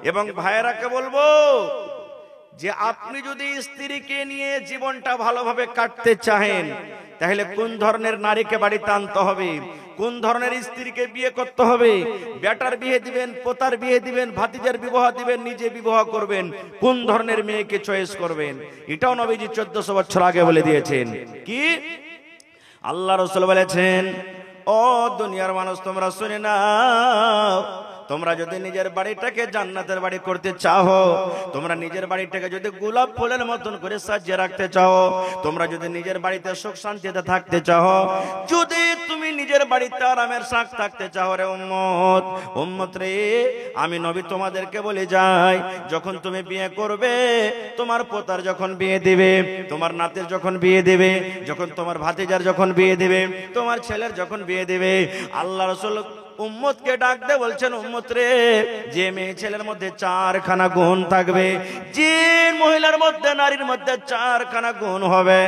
এবং ভাইয়েরাকে বলবো যে আপনি যদি স্ত্রীকে নিয়ে জীবনটা ভালোভাবে কাটতে চাহেন, তাহলে কোন ধরনের নারীকে বাড়িতে আনতে হবে, কোন ধরনের স্ত্রীকে বিয়ে করতে হবে, বেটার বিয়ে দিবেন, পোতার বিয়ে দিবেন, ভাতিজার বিবাহ দিবেন, নিজে বিবাহ করবেন, কোন ধরনের মেয়েকে চয়েস করবেন, এটাও নবীজি 1400 বছর আগে বলে দিয়েছেন। কি আল্লাহ রাসূল বলেছেন, ও দুনিয়ার মানুষ তোমরা শুনে নাও, তোমরা যদি নিজের বাড়িটাকে জান্নাতের বাড়ি করতে চাও, তোমরা নিজের বাড়িটাকে যদি গোলাপ ফুলের মতন করে সাজিয়ে রাখতে চাও, তোমরা যদি নিজের বাড়িতে সুখ শান্তিতে থাকতে চাও, যদি তুমি নিজের বাড়িতে আরামের শাক থাকতে চাও, রে উম্মত, উম্মত রে, আমি নবী তোমাদেরকে বলে যাই, যখন তুমি বিয়ে করবে, তোমার পোতার যখন বিয়ে দিবে, তোমার নাতের যখন বিয়ে দিবে, যখন তোমার ভাতিজার যখন বিয়ে দিবে, তোমার ছেলের যখন বিয়ে দিবে, আল্লাহ রাসূল উম্মতকে ডাক দে বলছেন, উম্মত রে, যে মেয়ে ছেলের মধ্যে 4খানা গুণ থাকবে, যে মহিলার মধ্যে, নারীর মধ্যে 4খানা গুণ হবে,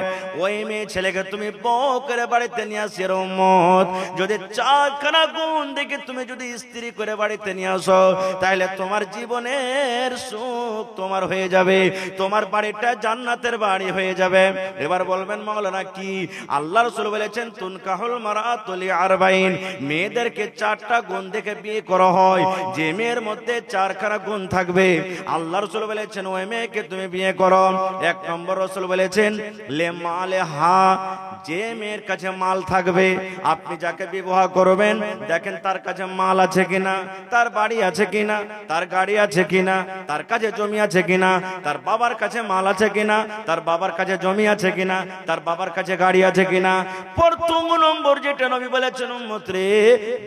ওই মেয়ে ছেলেকে তুমি বউ করে বাড়িতে নিয়ে আসি। রে উম্মত, যদি 4খানা গুণ দেখে তুমি যদি স্ত্রী করে বাড়িতে নিয়ে আসো, তাহলে তোমার জীবনের সুখ তোমার হয়ে যাবে, তোমার বাড়িটা জান্নাতের বাড়ি হয়ে যাবে। এবার বলবেন মাওলানা কি? আল্লাহ রাসূল বলেছেন, তুনকাহুল মারাতু লিআরবাইন, মেয়েদেরকে 4টা গুণ দেখে বিয়ে করা হয়, যে মেয়ের মধ্যে 4খানা গুণ থাকবে, আল্লাহ রাসূল বলেছেন ওই মেয়েকে তুমি বিয়ে করো। 1 নম্বর রাসূল বলেছেন লে মালে হা, যে মেয়ের কাছে মাল থাকবে, আপনি যাকে বিবাহ করবেন দেখেন তার কাছে মাল আছে কিনা, তার বাড়ি আছে কিনা, তার গাড়ি আছে কিনা, তার কাছে জমি আছে কিনা, তার বাবার কাছে মাল আছে কিনা, তার বাবার কাছে জমি আছে কিনা, তার বাবার কাছে গাড়ি আছে কিনা। প্রথম নম্বর যেটা নবী বলেছেন, উম্মত রে,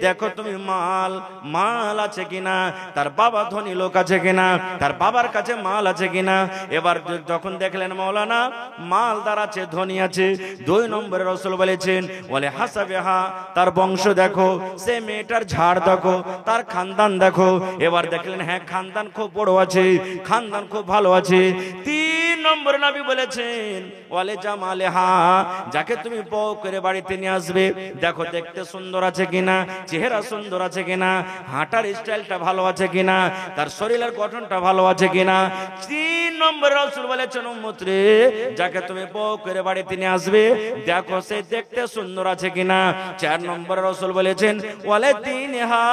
দেখো তুমি মাল আছে কিনা, তার বাবা ধনী লোক আছে কিনা, তার বাবার কাছে মাল আছে কিনা। এবার যখন দেখলেন মাওলানা মালদার আছে, ধনী আছে, 2 নম্বরে রাসূল বলেছেন ওয়ালে হাসাবিহা, তার বংশ দেখো, সে মেয়েটার ঝাড় দেখো, তার খানদান দেখো। এবার দেখলেন হ্যাঁ খানদান খুব বড় আছে, খানদান খুব ভালো আছে। 3 নম্বর নবী বলেছেন ওয়ালে জামালেহা, যাকে তুমি বউ করে বাড়িতে নিয়ে আসবে, দেখো দেখতে সুন্দর আছে কিনা, চেহারা সুন্দর আছে কিনা, হাঁটার স্টাইলটা ভালো আছে কিনা, তার শরীরের গঠনটা ভালো আছে কিনা। 3 নম্বর রাসূল বলেছেন, উম্মত রে, যাকে তুমি বউ করে বাড়িতে নিয়ে আসবে, দেখো সে দেখতে সুন্দর আছে কিনা। 4 নম্বর রাসূল বলেছেন ওয়ালে দিনহা,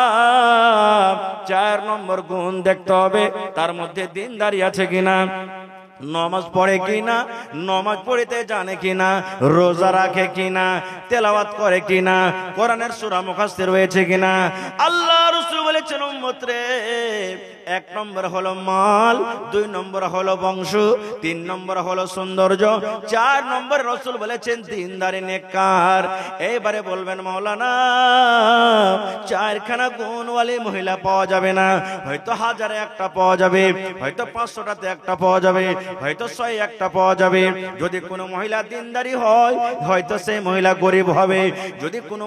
4 নম্বর গুণ দেখতে হবে, তার মধ্যে দিনদারি আছে কিনা, নামাজ পড়ে কিনা, নামাজ পড়তে জানে কিনা, রোজা রাখে কিনা, তেলাওয়াত করে কিনা, কোরআনের সূরা মুখস্থ রয়েছে কিনা। আল্লাহ রাসূল বলেছেন, উম্মত রে, 1 নম্বর হলো মাল, 2 নম্বর হলো বংশ, 3 নম্বর হলো সৌন্দর্য, 4 নম্বর রাসূল বলেছেন দিনদারি নেককার। এইবারে বলবেন মাওলানা 4খানা গুণওয়ালি মহিলা পাওয়া যাবে না, হয়তো 1000-এ একটা পাওয়া যাবে, হয়তো 500টাতে একটা পাওয়া যাবে, হয়তো 100-এ একটা পাওয়া যাবে। যদি কোনো মহিলা দিনদারি হয়, হয়তো সেই মহিলা গরিব হবে। যদি কোনো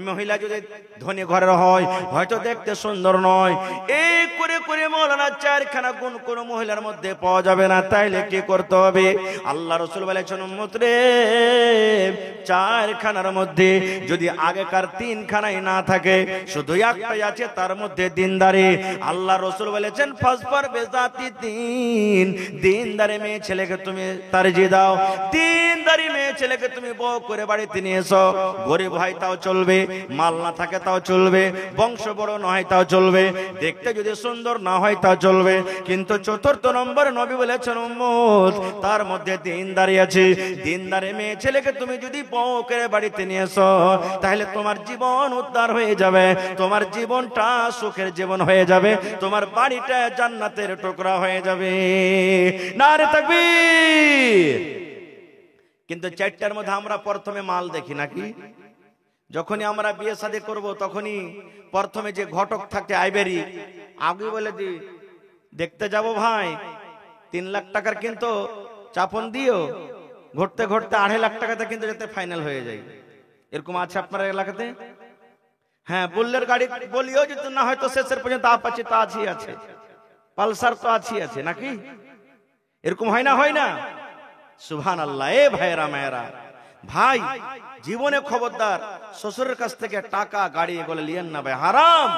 মহিলা যদি ধনী ঘরের হয়, হয়তো দেখতে সুন্দর নয়। এই করে করে মাওলানা 4খানা গুণ কোনো মহিলার মধ্যে পাওয়া যাবে না। তাইলে কি করতে হবে? আল্লাহ রাসূল বলেছেন, উম্মত রে, 4খানার মধ্যে যদি আগেকার 3খানাই না থাকে, শুধু একটাই আছে, তার মধ্যে দিনদারি। আল্লাহ রাসূল বলেছেন ফাসফার বেজাতি দিন, দিনদারি মেয়ে ছেলেকে তুমি তারজিহ দাও, দিনদারি মেয়ে ছেলেকে তুমি বউ করে বাড়িতে নিয়ে এসো। গরিব হয় তাও চলবে, মাল না থাকে তাও চলবে, বংশ বড় না হয় তাও চলবে, দেখতে যদি সুন্দর না হয় তাও চলবে, কিন্তু 4র্থ নম্বর নবী বলেছেন, উম্মত, তার মধ্যে দিনদারি আছে। দিনদারি মেয়ে ছেলেকে তুমি যদি বউ করে বাড়িতে নিয়ে এসো, তাহলে তোমার জীবন উদ্ধার হয়ে যাবে, তোমার জীবনটা সুখের জীবন হয়ে যাবে, তোমার বাড়িটা জান্নাতের টুকরা হয়ে যাবে। নারে তাকবীর। কিন্তু 4টার মধ্যে আমরা প্রথমে মাল দেখি নাকি? যখনই আমরা বিয়ে শাদী করব, তখনই প্রথমে যে ঘটক থাকে আইবেরি, আগে বলে দি দেখতে যাব ভাই, 3 লাখ টাকার কিন্তু চাপন দিও, ঘুরতে ঘুরতে 2.5 লাখ টাকাতে কিন্তু যেতে ফাইনাল হয়ে যায়। এরকম আছে আপনার এলাকাতে? হ্যাঁ, বুল্লের গাড়ি বলিও যেত না, হয়তো শেষের পর্যন্ত আপাচি তো আছেই আছে, পালসার তো আছেই আছে নাকি? এরকম হয় না? হয় না? সুবহানাল্লাহ। এ ভাইরা মায়েরা, ভাই জীবনে খবরদার শ্বশুরের কাছ থেকে টাকা গাড়ি এগুলো লিয়েন না ভাই, হারাম।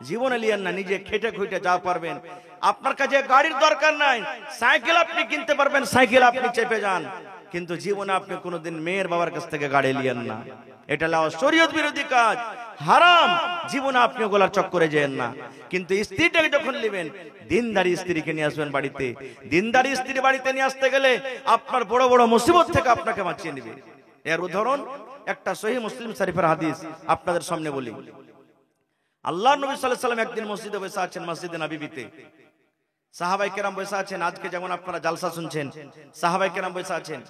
জীবনে লিয়েন না, নিজে খেটে খুঁটে যা পারবেন। আপনার কাছে গাড়ির দরকার নাই, সাইকেল আপনি কিনতে পারবেন, সাইকেল আপনি চেপে যান, কিন্তু জীবনে আপনি কোনোদিন মেয়ের বাবার কাছ থেকে গাড়ি লিয়েন না। এটা শরীয়ত বিরোধী কাজ, হারাম। জীবনে আপনি ওগুলার চক্করে যেন না। কিন্তু স্ত্রীটাকে যখন নেবেন, দিনদারি স্ত্রীকে নিয়ে আসবেন বাড়িতে। দিনদারি স্ত্রী বাড়িতে নিয়ে আসতে গেলে আপনার বড় বড় মুসিবত থেকে আপনাকে বাঁচিয়ে নেবে। এর উদাহরণ একটা সহিহ মুসলিম শরীফের হাদিস আপনাদের সামনে বলি। আল্লাহর নবী সাল্লাল্লাহু আলাইহি ওয়াসাল্লাম একদিন মসজিদে বসে আছেন, মসজিদে নববীতে। সাহাবায়ে কেরাম বসে আছেন, আজকে যেমন আপনারা জালসা শুনছেন, সাহাবায়ে কেরাম বসে আছেন।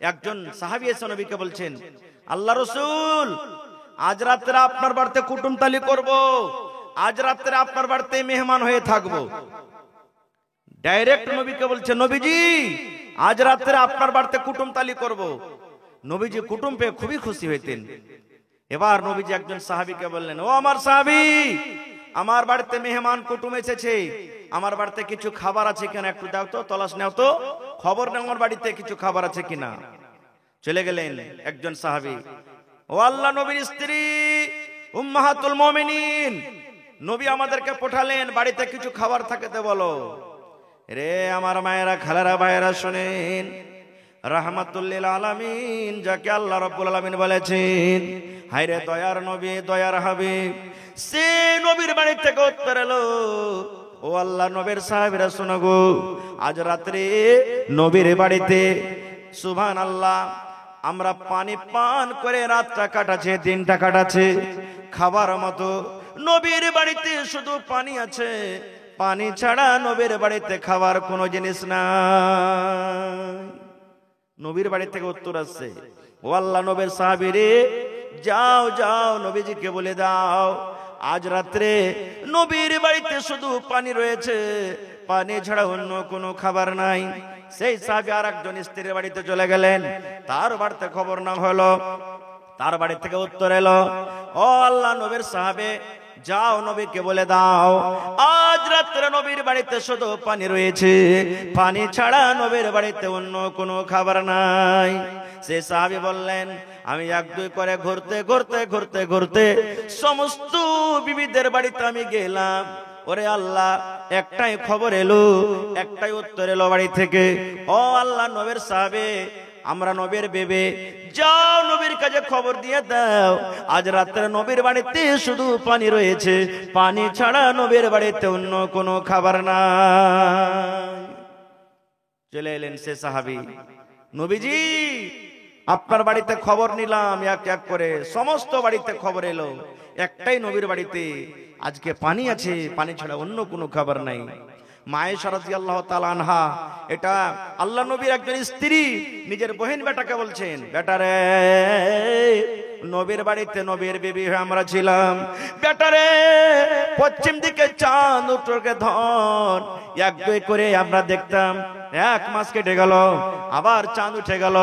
একজন সাহাবী এসে নবীকে বলছেন, আল্লাহ রাসূল, আজ রাতে আপনার বাড়িতে কুটুমতালি করব, আজ রাতে আপনার বাড়িতে মেহমান হয়ে থাকব। ডাইরেক্ট নবীকে বলছে, নবীজি আজ রাতে আপনার বাড়িতে কুটুমতালি করব। নবীজি কুটুম পেয়ে খুবই খুশি হইতেন। এবার নবীজি একজন সাহাবীকে বললেন, ও আমার সাহাবী, আমার বাড়িতে মেহমান কুটুম এসেছে, আমার বাড়িতে কিছু খাবার আছে কিনা একটু দাও তো, তলাশ নাও তো, খবর নাও আমার বাড়িতে কিছু খাবার আছে কিনা। চলে গেলেন একজন সাহাবী, ও আল্লাহ নবীর স্ত্রী উম্মাহাতুল মুমিনিন, নবী আমাদেরকে পাঠালেন বাড়িতে কিছু খাবার থাকতে বলো। রে আমার মায়েরা, খালারা, ভাইয়েরা, শুনেন, রাহমাতুল লিল আলামিন যাকে আল্লাহ রাব্বুল আলামিন বলেছেন, হায়রে দয়ার নবী, দয়ার হাবিব, সে নবীর বাড়ি থেকে উত্তর এলো, ও আল্লাহ নবীর সাহাবীরা শোনো গো, আজ রাত্রে নবীর বাড়িতে সুবহানাল্লাহ আমরা পানি পান করে রাতটা কাটাচ্ছে, দিনটা কাটাচ্ছে খাবার মতো। নবীর বাড়িতে শুধু পানি আছে, পানি ছাড়া নবীর বাড়িতে খাবার কোনো জিনিস নাই। নবীর বাড়ি থেকে উত্তর আসছে, ও আল্লাহ নবীর সাহাবীরে, যাও যাও নবীজিকে বলে দাও, আজ রাত্রে নবীর বাড়িতে শুধু পানি রয়েছে, পানি ছাড়া অন্য কোনো খাবার নাই। সেই সাহাবী আর একজন স্ত্রীর বাড়িতে চলে গেলেন, তার বাড়িতে খবর না হলো, তার বাড়ি থেকে উত্তর এলো, ও আল্লাহ নবীর সাহাবে, যাও নবীকে বলে দাও, আজ রাত্রে নবীর বাড়িতে শুধু পানি রয়েছে, পানি ছাড়া নবীর বাড়িতে অন্য কোনো খাবার নাই। সে সাহাবী বললেন, আমি এক দুই করে ঘুরতে ঘুরতে ঘুরতে ঘুরতে সমস্ত বিবিদের বাড়িতে আমি গেলাম, ওরে আল্লাহ একটাই খবর এলো, একটাই উত্তর এলো বাড়ি থেকে, ও আল্লাহ নবীর সাহাবে, আমরা নবীর বেবে, যাও নবীর কাছে খবর দিয়ে দাও, আজ রাত্রে নবীর বাড়িতে শুধু পানি রয়েছে, পানি ছাড়া নবীর বাড়িতে অন্য কোনো খাবার নাই। চলে এলেন সে সাহাবী, নবীজি আপনার বাড়িতে খবর নিলাম, এক এক করে সমস্ত বাড়িতে খবর এলো, একটাই নবীর বাড়িতে আজকে পানি আছে, পানি ছাড়া অন্য কোনো খাবার নাই। মায়েশা রাদিয়াল্লাহু তাআলা আনহা, এটা আল্লাহ নবীর একজন স্ত্রী নিজের বহিন বেটাকে বলছেন, বেটারে নবীর বাড়িতে নবীর বিবি হয়ে আমরা ছিলাম, বেটারে পশ্চিম দিকে চাঁদ উত্তরকে ধন, এক দুই করে আমরা দেখতাম, এক মাস কেটে গেল, আবার চাঁদ উঠে গেল,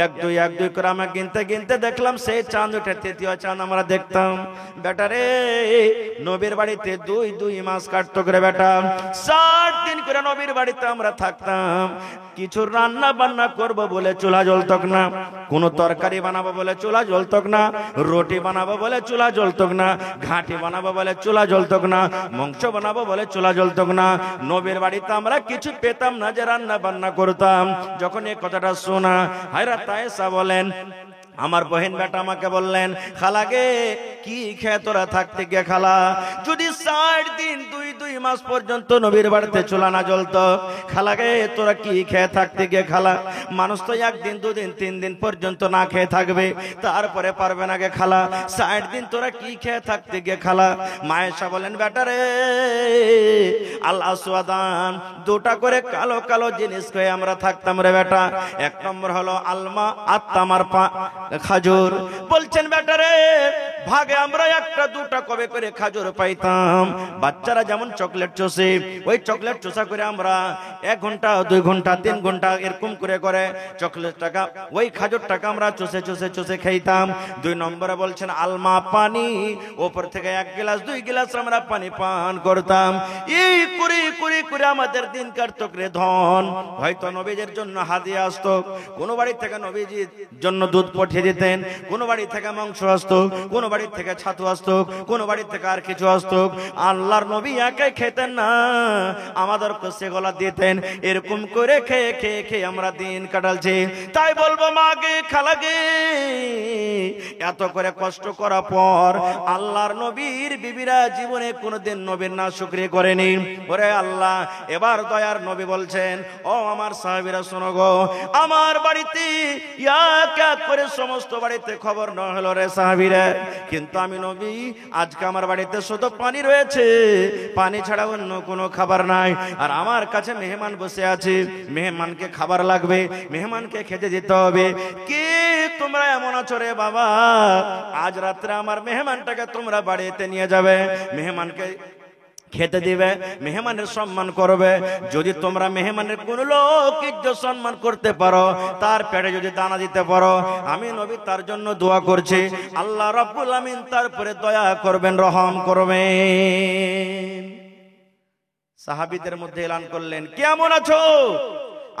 এক দুই করে আমরা গিনতে গিনতে দেখলাম সেই চাঁদ উঠে তৃতীয় চাঁদ আমরা দেখতাম। বেটারে নবীর বাড়িতে দুই মাস কাটতো করে বেটা, 60 দিন করে নবীর বাড়িতে আমরা থাকতাম। কিছু রান্না বান্না করবো বলে চুলা জ্বলতক না, কোন তরকারি বানাবো বলে চুলা জ্বলতক না, রুটি বানাবো বলে চুলা জ্বলতক না, ঘাটি বানাবো বলে চুলা জ্বলতক না, মাংস বানাবো বলে চুলা জ্বলতক না। নবীর বাড়িতে আমরা কিছু পেতাম না যে রান্না বান্না করতাম। যখন এই কথাটা শোনা, হযরত আয়েশা বলেন, আমার বহিন বেটা আমাকে বললেন, খালাগে কি খেয়ে তোরা থাকতে গিয়ে খালা, যদি 60 দিন দুই মাস পর্যন্ত নবীর বাড়িতে চুলা না জ্বলতো, খালাগে তোরা কি খেয়ে থাকতে গিয়ে খালা, মানুষ তো একদিন দুদিন 3 দিন পর্যন্ত না খেয়ে থাকবে, তারপরে পারবে না গে খালা, 60 দিন তোরা কি খেয়ে থাকতে গিয়ে খালা। মায়েশা বলেন, বেটারে আল আসওয়াদান, দুটা করে কালো কালো জিনিস খেয়ে আমরা থাকতাম রে বেটা। এক নম্বর হলো আলমা আত্মামার খাজুর। বলছেন বেটারে ভাগে আমরা একটা দুটা কবে করে খাজুর পাইতাম, বাচ্চারা যেমন চকলেট চষে, ওই চকলেট চষা করে আমরা 1 ঘন্টা 2 ঘন্টা 3 ঘন্টা এরকম করে করে চকলেট টাকা ওই খাজুর টাকা আমরা চষে চষে চষে খাইতাম। 2 নম্বরে বলছেন আলমা পানি, ওপর থেকে 1 গ্লাস 2 গ্লাস আমরা পানি পান করতাম। এই করে করে করে আমাদের দিন কাটতো রে ধন। হয়তো নবীজির জন্য হাদিয়া আসতো, কোন বাড়ি থেকে নবীজির জন্য দুধ পাঠিয়ে দিতেন, কোন বাড়ি থেকে মাংস আসতো, কোন বাড়ি থেকে ছাতু আসতো, কোন বাড়ি থেকে আর কিছু আসতো। আল্লাহর নবী একাই খেতেন না, আমাদেরকে সেগুলা দিতেন। এরকম করে খেয়ে খেয়ে খেয়ে আমরা দিন কাটালছি। তাই বলবো মাগে খালাগে, এত করে কষ্ট করার পর আল্লাহর নবীর বিবিরা জীবনে কোনোদিন নবীর না শুকরিয়া করেনি। ওরে আল্লাহ, এবার দয়ার নবী বলছেন, ও আমার সাহাবীরা শোনো গো, আমার বাড়িতে এক এক করে সমস্ত বাড়িতে খবর না হলো রে সাহাবীরা, কিন্তু আমি নবী আজকে আমার বাড়িতে শুধু পানি রয়েছে, পানি ছাড়া অন্য কোনো খাবার নাই। আর আমার কাছে মেহমান বসে আছে, মেহমানকে খাবার লাগবে, মেহমানকে খেতে দিতে হবে। কি তোমরা এমন আছো রে বাবা, আজ রাত্রে আমার মেহমানটাকে তোমরা বাড়িতে নিয়ে যাবে, মেহমানকে খেতে দিবে, মেহমানের সম্মান করবে। যদি তোমরা মেহমানের কোন লোক ইজ্জত সম্মান করতে পারো, তার পেটে যদি দানা দিতে পারো, আমি নবী তার জন্য দোয়া করছি, আল্লাহ রাব্বুল আমিন তারপরে দয়া করবেন, রহম করবেন। সাহাবীদের মধ্যে এলান করলেন, কেমন আছো?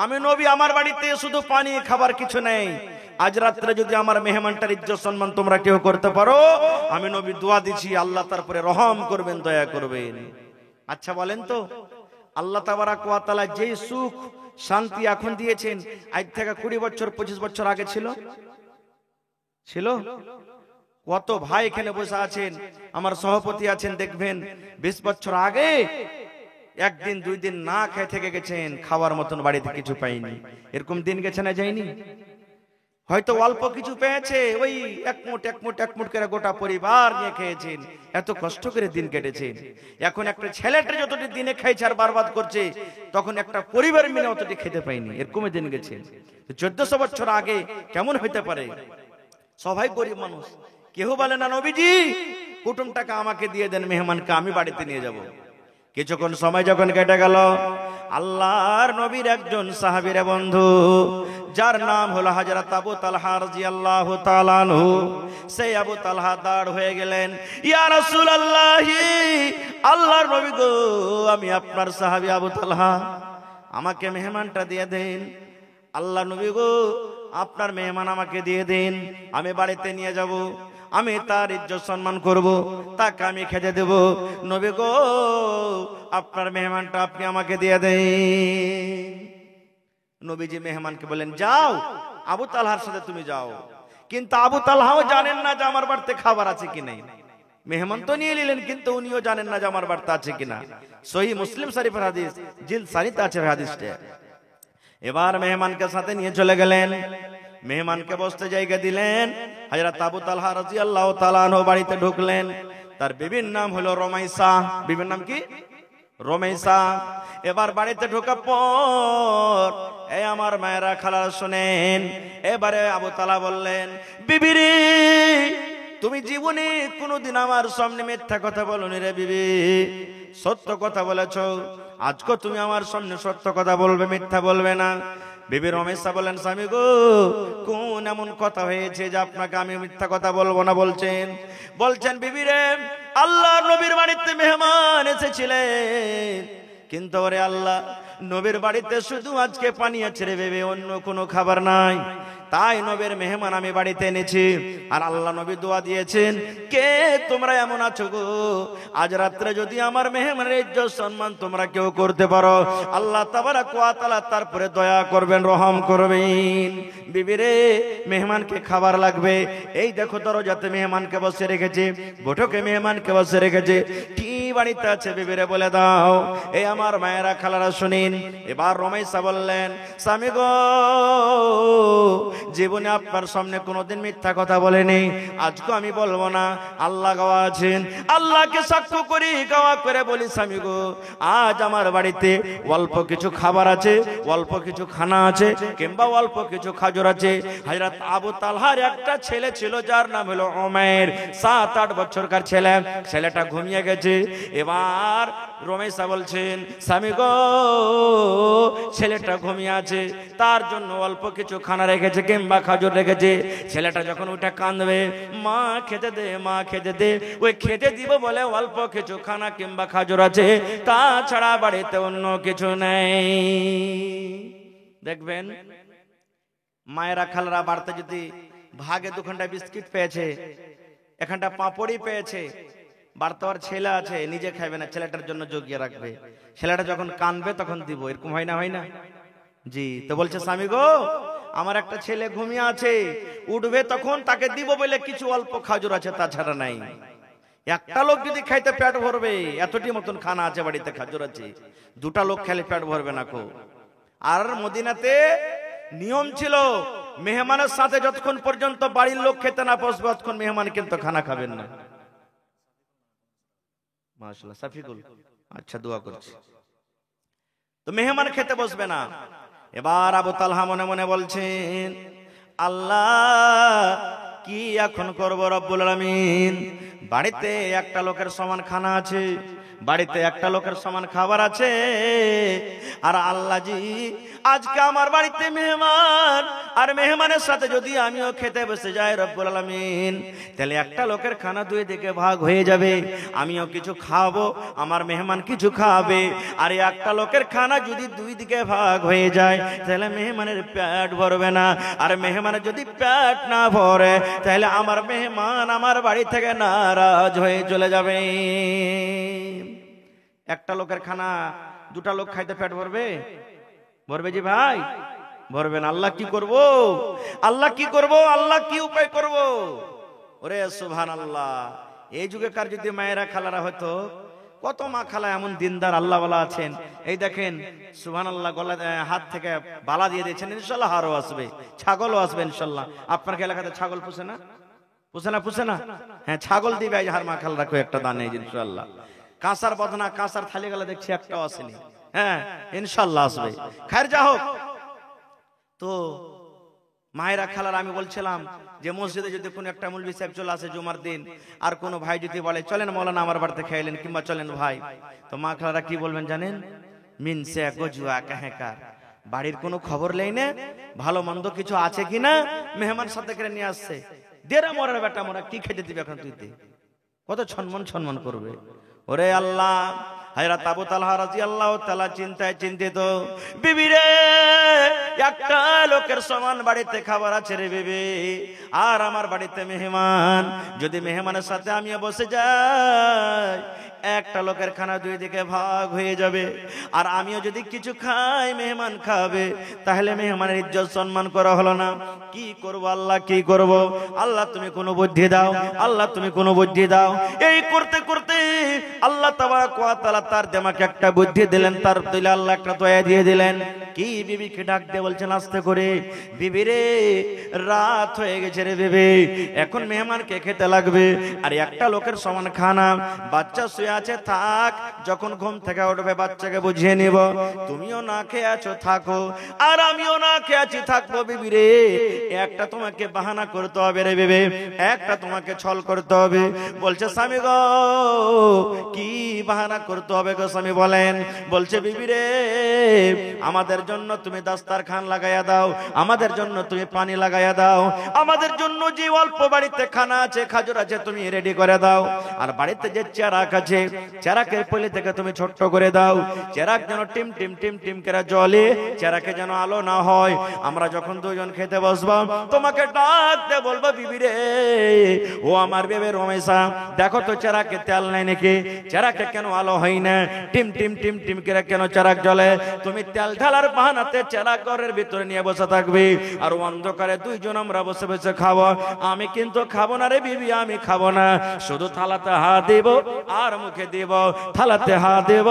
আমি নবী, আমার বাড়িতে শুধু পানি খাবার কিছু নেই, আজ রাত্রে যদি আমার মেহমানটার ইজ্জত সম্মান তোমরা কেউ করতে পারো, আমি নবী দোয়া দিচ্ছি, আল্লাহ তারপরে রহম করবেন, দয়া করবেন। আচ্ছা বলেন তো, আল্লাহ তাবারাক ওয়া তাআলা যেই সুখ শান্তি এখন দিয়েছেন, আজ থেকে 20 বছর 25 বছর আগে ছিল? কত ভাই এখানে বসে আছেন, আমার সভাপতি আছেন, দেখবেন 20 বছর আগে একদিন 2 দিন না খেয়ে থেকে গেছেন, খাওয়ার মতন বাড়িতে কিছু পাইনি। এরকম দিন গেছে না যায়নি? হয়তো অল্প কিছু পেয়েছে, ওই এক মুঠ করে গোটা পরিবার নিয়ে খেয়েছেন, এত কষ্ট করে দিন কেটেছে। এখন একটা ছেলেটা যতটি দিনে খাইছে আর বরবাদ করছে, তখন একটা পরিবার মিলে অতটি খেতে পাইনি, এরকম দিন গেছে। 1400 বছর আগে কেমন হইতে পারে? সবাই গরিব মানুষ, কেউ বলে না নবীজি কুটুম টাকা আমাকে দিয়ে দেন, মেহমানকে আমি বাড়িতে নিয়ে যাব। কিছুক্ষণ সময় যখন কেটে গেল, আল্লাহর নবীর একজন সাহাবীর বন্ধু, যার নাম হলো হযরত আবু তালহা রাদিয়াল্লাহু তাআলা আনহু, সেই আবু তালহা দাঁড় হয়ে গেলেন, ইয়া রাসূলুল্লাহ, আল্লাহর নবী গো, আমি আপনার সাহাবী আবু তালহা, আমাকে মেহমানটা দিয়ে দেন। আল্লাহ নবী গো, আপনার মেহমান আমাকে দিয়ে দিন, আমি বাড়িতে নিয়ে যাব, আমি তার ইজ্জত সম্মান করব, তাকে আমি খেতে দেব। নবী গো, আপনার মেহমানটা আপনি আমাকে দিয়ে দেন। নবীজি মেহমানকে বলেন, যাও আবু তালহার সাথে তুমি যাও। কিন্তু আবু তালহাও জানেন না যে আমার বাড়িতে খাবার আছে কি নাই। মেহমান তো নিয়ে নিলেন, কিন্তু উনিও জানেন না যে আমার বাড়িতে আছে কিনা। সহিহ মুসলিম শরীফের হাদিস, জিলদ 4 আছে হাদিসটা। এবার মেহমানকে সাথে নিয়ে চলে গেলেন, মেহমানকে বসতে জায়গা দিলেন। হযরত আবু তালহা রাদিয়াল্লাহু তাআলা আনহু বাড়িতে ঢুকলেন। তার বিবির নাম হলো রমাইসা। বিবির নাম কি? রমাইসা। এবার বাড়িতে ঢোকার পর, এই আমার মায়েরা খালারা শুনেন, এবারে আবু তালহা বললেন, বিবি রে, তুমি জীবনে কোনোদিন আমার সামনে মিথ্যা কথা বলোনি রে বিবি, সত্য কথা বলেছ। আজকে তুমি আমার সামনে সত্য কথা বলবে, মিথ্যা বলবে না। বিবি রমেশা বলেন, স্বামী গো, কোন এমন কথা হয়েছে যে আপনাকে আমি মিথ্যা কথা বলবো না বলছেন? বলছেন, বিবি রে, আল্লাহর নবীর বাড়িতে মেহমান এসেছিলেন, কিন্তু ওরে আল্লাহ, নবীর বাড়িতে শুধু আজকে পানি আছে রে বেবে, অন্য কোনো খাবার নাই। তাই নবীর মেহমান আমি বাড়িতে এনেছি। আর আল্লাহ নবী দোয়া দিয়েছেন, কে তোমরা এমন আছো গো, আজ রাত্রে যদি আমার মেহমানের ইজ্জত সম্মান তোমরা কেউ করতে পারো, আল্লাহ তাবারাক ওয়া তাআলা তারপরে দয়া করবেন, রহম করবেন। বিবি রে, মেহমানকে খাবার লাগবে। এই দেখো দরজাতে মেহমানকে বসে রেখেছে, বৈঠকে মেহমানকে বসে রেখেছে, কি বাড়িতে আছে বিবিরে বলে দাও। এই আমার মায়েরা খালারা শুনিন। এবার রমেশা বললেন, স্বামী গো, জীবনে আপনার সামনে কোনোদিন মিথ্যা কথা বলেনি, আজকে আমি বলবো না। আল্লাহ গাওয়া আছেন, আল্লাহকে সাক্ষ্য করি, গাওয়া করে বলি, স্বামী গো, আজ আমার বাড়িতে অল্প কিছু খাবার আছে, অল্প কিছু খানা আছে, কিংবা অল্প কিছু খাজুর আছে। হযরত আবু তালহার একটা ছেলে ছিল, যার নাম হলো উমাইর, 7-8 বছরকার ছেলে। ছেলেটা ঘুমিয়ে গেছে। এবার রমেশা বলছেন, স্বামী গো, ছেলেটা ঘুমিয়ে আছে, তার জন্য অল্প কিছু খানা রেখেছে কিংবা খাজুর রেখেছে। ছেলেটা যখন উঠে কাঁদবে, মা খেতে দে, মা খেতে দে, ওই খেতে দিব বলে অল্প কিছু খানা কিংবা খাজুর আছে, তাছাড়া বাড়িতে অন্য কিছু নেই। দেখবেন মায়েরা খালারা বাড়িতে যদি ভাগে 2 ঘন্টা বিস্কিট পেয়েছে, এখানটা পাঁপড়ই পেয়েছে, বার্তার ছেলে আছে, নিজে খাইবে না, ছেলেটার জন্য জগিয়ে রাখবে। ছেলেটা যখন কানবে তখন দিব, এরকম হয় না, হয় না? জি। তো বলছে স্বামী গো, আমার একটা ছেলে ঘুমিয়ে আছে, উঠবে তখন তাকে দিব বলে কিছু অল্প খাজুর আছে, তাছাড়া নাই। একটা লোক যদি খাইতে পেট ভরবে, এতটি মতন খানা আছে বাড়িতে, খাজুর আছে, দুটা লোক খেলে পেট ভরবে না কো। আর মদিনাতে নিয়ম ছিল, মেহমানের সাথে যতক্ষণ পর্যন্ত বাড়ির লোক খেতে না বসবে ততক্ষণ মেহমান কিন্তু খানা খাবেন না। মাশাআল্লাহ সাফিকুল, আচ্ছা দোয়া করছি। তো মেহমান খেতে বসবে না। এবার আবু তালহা মনে মনে বলছেন, আল্লাহ কি এখন করব রব্বুল আলামিন, বাড়িতে একটা লোকের সমান খানা আছে, বাড়িতে একটা লোকের সমান খাবার আছে, আর আল্লাহ জি আজকে আমার বাড়িতে মেহমান, আর মেহমানের সাথে যদি আমিও খেতে বসে যাই রব্বুল আলামিন, তাহলে একটা লোকের খানা দুই দিকে ভাগ হয়ে যাবে, আমিও কিছু খাবো, আমার মেহমান কিছু খাবে। আর একটা লোকের খানা যদি দুই দিকে ভাগ হয়ে যায় তাহলে মেহমানের পেট ভরবে না, আর মেহমানের যদি পেট না ভরে তাহলে আমার মেহমান আমার বাড়ি থেকে নারাজ হয়ে চলে যাবে। একটা লোকের খানা দুটা লোক খাইতে পেট ভরবে? ভরবে জি ভাই? ভরবে না। আল্লাহ কি করব, আল্লাহ কি করব, আল্লাহ কি উপায় করব? ওরে সুবহানাল্লাহ, এই যুগেকার যদি মায়েরা খালারা হতো, কত মা খালা এমন দিনদার আল্লাহওয়ালা আছেন। এই দেখেন সুবহানাল্লাহ, গলা হাত থেকে বালা দিয়ে দিয়েছেন, ইনশাআল্লাহ হারও আসবে, ছাগলও আসবে ইনশাআল্লাহ। আপনার এলাকাতে ছাগল পুষে না? পুষে না? পুষে না? হ্যাঁ, ছাগল দিবে হার মা খালারা কো একটা দান ইনশাআল্লাহ। কাঁসার বদনা, কাঁসার থালি গেলে দেখছি একটাও আসেনি। হ্যাঁ ইনশাআল্লাহ আসবে। খায়ের যা হোক, তো মায়েরা খালার আমি বলছিলাম যে মসজিদে যদি কোনো একটা মৌলভী সাহেব চলে আসে জুমার দিন, আর কোনো ভাই যদি বলে চলেন মৌলানা আমার বাড়িতে খাইলেন, কিংবা চলেন ভাই, তো মা খালারা কি বলবেন জানেন? মিন সে গজুয়া কাহেকার, বাড়ির কোনো খবর নেই না, ভালো মন্দ কিছু আছে কিনা, মেহমান সাথে করে নিয়ে আসছে, দেরা মরার বেটা মোরা কি খেতে দিবে এখন তুই দে, কত সম্মান সম্মান করবে। ওরে আল্লাহ, হযরত আবু তালহা রাদিয়াল্লাহু তাআলা চিন্তায় চিন্তিত, বিবি রে একটা লোকের সমান বাড়িতে খাবার আছে রে বিবি, আর আমার বাড়িতে মেহমান, যদি মেহমানের সাথে আমিও বসে যাই একটা লোকের খানা দুই দিকে ভাগ হয়ে যাবে, আর আমিও যদি কিছু খাই মেহমান খাবে, তাহলে মেহমানের ইজ্জত সম্মান করা হলো না। কি করব আল্লাহ, কি করব? আল্লাহ তুমি কোনো বুদ্ধি দাও, আল্লাহ তুমি কোনো বুদ্ধি দাও। এই করতে করতে আল্লাহ তাবারক ওয়া তাআলা তার দিমাগে একটা বুদ্ধি দিলেন, তার দিলে আল্লাহ একটা দয়া দিয়ে দিলেন। কি? বিবিকে ডাক দিয়ে বলছেন আস্তে করে, বিবি রে রাত হয়ে গেছে রে বিবি, এখন মেহমানকে খেতে লাগবে, আর একটা লোকের সমান খানা, বাচ্চা শুয়ে আছে থাক, যখন ঘুম থেকে উঠবে বাচ্চাকে বুঝিয়ে নিব, তুমিও না খেয়ে আছো থাকো, আর আমিও না খেয়ে আছি থাকবো। বিবি রে একটা তোমাকে বাহানা করতে হবে রে বিবি, একটা তোমাকে ছল করতে হবে। বলছে স্বামী গো কি বাহানা করতে হবে গো স্বামী বলেন? বলছে বিবি রে আমাদের জন্য তুমি দাস্তারখান লাগাইয়া দাও, আমাদের জন্য তুমি পানি লাগাইয়া দাও, আমাদের জন্য যে অল্প বাড়িতে খানা আছে খাজুর আছে তুমি রেডি করে দাও, আর বাড়িতে যে চেরাক আছে চেরাকের পলি থেকে তুমি ছোট্ট করে দাও, চেরাক যেন টিম টিম টিম টিম করে জ্বলে, চেরাকে যেন আলো না হয়। আমরা যখন দুজন খেতে বসবো তোমাকে ডাক দে বলবো বিবি রে ও আমার বেবে রমেশা দেখো তো চেরাকে তেল নাই নাকি, চেরাকে কেন আলো হয় না, টিম টিম টিম টিম করে কেন চেরাক জ্বলে? তুমি তেল ঢালার বাহানাতে চেরাক ঘরের ভিতরে নিয়ে বসে থাকবি, আর অন্ধকারে দুইজন আমরা বসে বসে খাবো। আমি কিন্তু খাবো না রে বিবি, আমি খাবো না, শুধু থালাতে হাত দেব আর মুখে দেব, থালাতে হাত দেব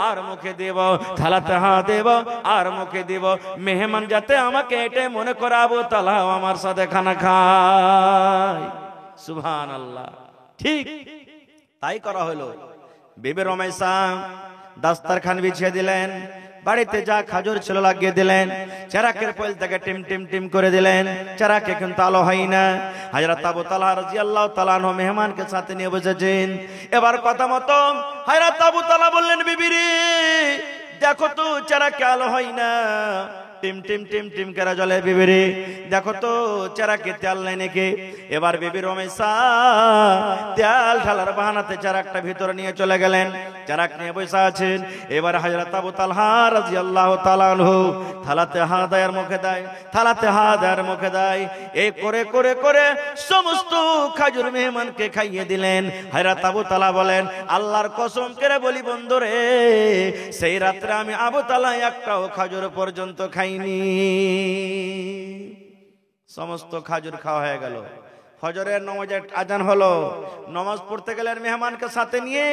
আর মুখে দেব, থালাতে হাত দেব আর মুখে দেব। মেহমান যাতে আমাকে এটাই মনে করাবো তাহলে আমার সাথে খানা খায়। সুবহানাল্লাহ। ঠিক তাই করা হলো। বিবি রমেশা দাস্তারখান বিছিয়ে দিলেন, বাড়িতে যা খাজুর ছিল লাগিয়ে দিলেন, চেরাকের পয়েল থেকে টিম টিম টিম করে দিলেন, চেরাকে কিন্তু আলো হয় না। হযরত আবু তালহা রাদিয়াল্লাহু তাআলা আনহু মেহমানকে সাথে নিয়ে বসেছেন। এবার কথা মতো হযরত আবু তালহা বললেন বিবি রে দেখো তো চেরাকে আলো হয় না, টিম টিম টিম টিম করে জ্বলে, বিবি রে দেখো তো চেরাকে তেল নাই নাকি। এবার বিবি রমেশা তেল ঢালার বাহানাতে চেরাকটা ভিতরে নিয়ে চলে গেলেন, চারাক নিয়ে বসে আছেন। এবার হযরত আবু তালহা রাদিয়াল্লাহু তাআলা আনহু থালাতে হাত দেয়ার মুখে দেয়, থালাতে হাত দেয়ার মুখে দেয়। এই করে করে করে সমস্ত খাজুর মেহমানকে খাইয়ে দিলেন। হযরত আবু তালহা বলেন, আল্লাহর কসম করে বলি বন্ধুরে, সেই রাত্রে আমি আবু তালহা একটাও খাজুর পর্যন্ত খাইনি। সমস্ত খাজুর খাওয়া হয়ে গেল। ফজরের নামাজের আজান হলো, নামাজ পড়তে গেলেন মেহমানকে সাথে নিয়ে।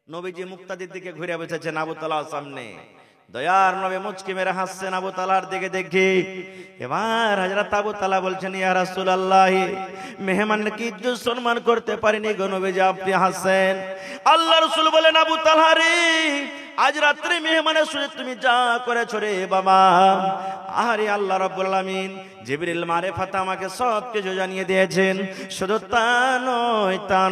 নবীজি মুক্তাদির দিকে ঘুরে বসেছেন আবু তালহার সামনে। দয়ার নবী মুচকি মেরে হাসছেন আবু তালহার দিকে দেখে। এবার হযরত আবু তালহা বলছেন, ইয়া রাসূলুল্লাহ, মেহমানকে কি ইজ্জত সম্মান করতে পারিনি গো নবীজি, আপনি হাসছেন। আল্লাহ রাসূল বলেন, আবু তালহা রে, আজ রাত্রে মেহমানের সাথে তুমি যা করেছো রে বাবা, আরে আল্লাহ রাব্বুল আলামিন জিবরিল মারিফাত আমাকে সব কিছু জানিয়ে দিয়েছেন। শুধু তা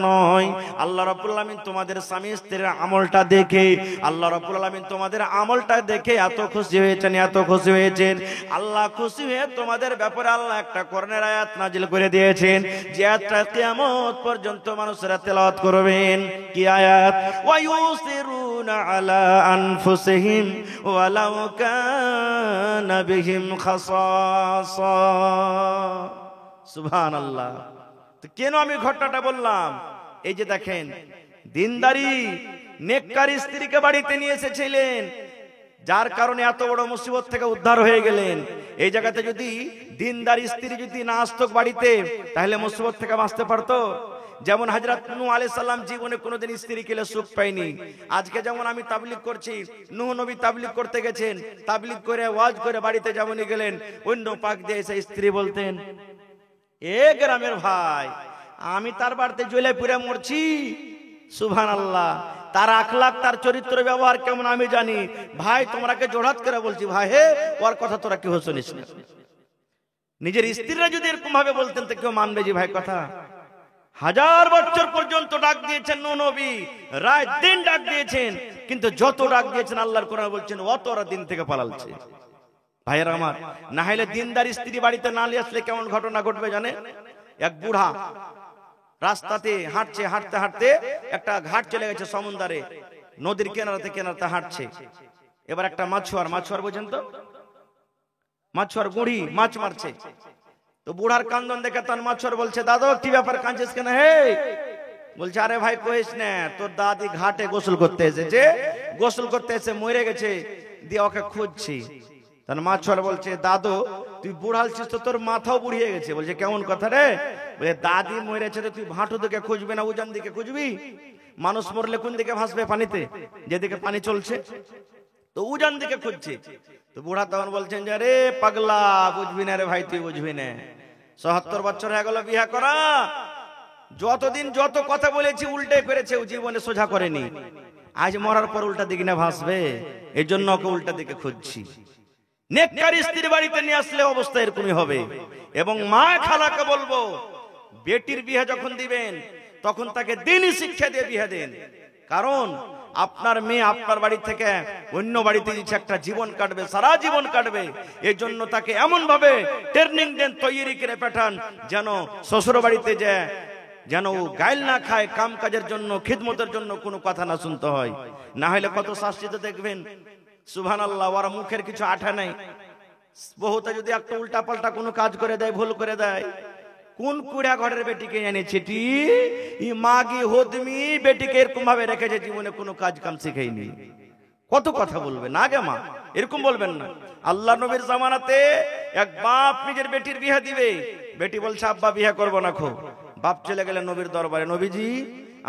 নয়, আল্লাহ রাব্বুল আলামিন তোমাদের স্বামী স্ত্রীর আমলটা দেখে, আল্লাহ রাব্বুল আলামিন তোমাদের আমলটা দেখে এত খুশি হয়েছেন। আল্লাহ খুশি হয়ে তোমাদের ব্যাপারে আল্লাহ একটা কোরআনের আয়াত নাজিল করে দিয়েছেন, যে আয়াতটা কিয়ামত পর্যন্ত মানুষেরা তেলাওয়াত করবেন। কি আয়াত? ওয়া ইউসিরুনা আলা আনফুসিহিম ওয়ালাউ কানা বিহিম খাসাসা। সুবহানাল্লাহ। তো কেন আমি ঘটনাটা বললাম? এই যে দেখেন, দিনদারি নেককার স্ত্রীকে বাড়িতে নিয়ে এসেছিলেন, যার কারণে এত বড় মুসিবত থেকে উদ্ধার হয়ে গেলেন। এই জায়গাতে যদি দিনদার স্ত্রী যদি না আসতো বাড়িতে, তাহলে মুসিবত থেকে বাঁচতে পারতো। যেমন হযরত নূহ আলাইহিস সালাম জীবনে কোনোদিন স্ত্রী কেলে সুখ পায়নি। আজকে যেমন আমি তাবলীগ করছি, নূহ নবী তাবলীগ করতে গেছেন, তাবলীগ করে ওয়াজ করে বাড়িতে যেমনই গেলেন, অন্য পাক দিয়ে এসে স্ত্রী বলতেন, এ গ্রামের ভাই, আমি তার বাড়িতে জ্বলে পুড়ে মরছি। সুবহানাল্লাহ। তার আখলাক, তার চরিত্র ব্যবহার কেমন আমি জানি। ভাই তোমরাকে জোড়াত করে বলছি, ভাই হে, ওর কথা তোরা কেউ শুনিস না। নিজের স্ত্রীরা যদি এরকম ভাবে বলতেন তো কেউ মানবে যে ভাই কথা? 1000 বছর পর্যন্ত ডাক দিয়েছেন নূহ নবী, রাত দিন ডাক দিয়েছেন, কিন্তু যত ডাক দিয়েছেন আল্লাহর কোরআন বলছেন অত ওরা দিন থেকে পালালছে। ভাইয়েরা আমার, না হলে দিনদার স্ত্রী বাড়িতে না নিয়ে আসলে কেমন ঘটনা ঘটবে জানে? এক বুড়া রাস্তাতে হাঁটছে, হাঁটতে হাঁটতে একটা ঘাট চলে গেছে সমুদ্রে, নদীর কিনারাতে হাঁটছে। এবার একটা মাছুয়ার বোঝেন তো, মাছুয়ার গুড়ি মাছ মারছে। তো বুড়ার কান্দন দেখে তার মাছুয়ার বলছে, দাদু কি ব্যাপার, কাঁদছিস কেন? হে, বলছে, আরে ভাই কইস না, তোর দাদি ঘাটে গোসল করতে এসে মরে গেছে, দিয়ে ওকে খুঁজছি। তার মাছুয়ার বলছে, দাদু তুই বুড়ালছিস তো তোর মাথাও বুড়িয়ে গেছে। বলছে, কেমন কথা রে? বলে, দাদি মরেছে তুই ভাঁটু দিকে খুঁজবি না উজান দিকে খুঁজবি? মানুষ মরলে কোন দিকে ভাসবে? পানিতে, যেদিকে পানি চলছে। তো উজান দিকে খুঁজছে। তো বুড়া তখন বলছেন যে, রে পাগলা, বুঝবি না রে ভাই, তুই বুঝবি না, ৭৭ বছর হয়ে গেল বিয়া করা, যতদিন যত কথা বলেছি উল্টে করেছে, ও জীবনে সোজা করেনি। আজ মরার পর উল্টা দিকে না ভাসবে, এই জন্য ওকে উল্টা দিকে খুঁজছি। নেককার স্ত্রী বাড়িতে নিয়ে আসলে অবস্থা এরকমই হবে। এবং মা খালাকে বলবো, বেটির বিয়ে যখন দিবেন তখন তাকে দিনই শিক্ষা দিয়ে বিয়ে দেন। কারণ আপনার মেয়ে আপনার বাড়ি থেকে অন্য বাড়িতে একটা জীবন কাটবে, সারা জীবন কাটবে। এই জন্য তাকে এমন ভাবে ট্রেনিং দেন, তৈরি করে পাঠান, যেন শ্বশুর বাড়িতে যায় যেন ও গাইল না খায়, কাম কাজের জন্য, খিদমতের জন্য কোনো কথা না শুনতে হয়। না হলে কত শাস্তিতে দেখবেন। সুবহানাল্লাহ। ওরা মুখের কিছু আঠা নাই। বহুতে যদি একটা উল্টা পাল্টা কোনো কাজ করে দেয়, ভুল করে দেয়, কোন কুড়া ঘরের বেটিকে এনেছে টি মাগি হদমি বেটিকে এরকম ভাবে রেখেছে, জীবনে কোনো কাজ কাম শিখাইনি। কত কথা বলবে না গে মা, এরকম বলবেন না। আল্লাহ নবীর জামানাতে এক বাপ নিজের বেটির বিয়ে দিবে, বেটি বলছে আব্বা বিয়ে করবো না খো। বাপ চলে গেলেন নবীর দরবারে, নবীজি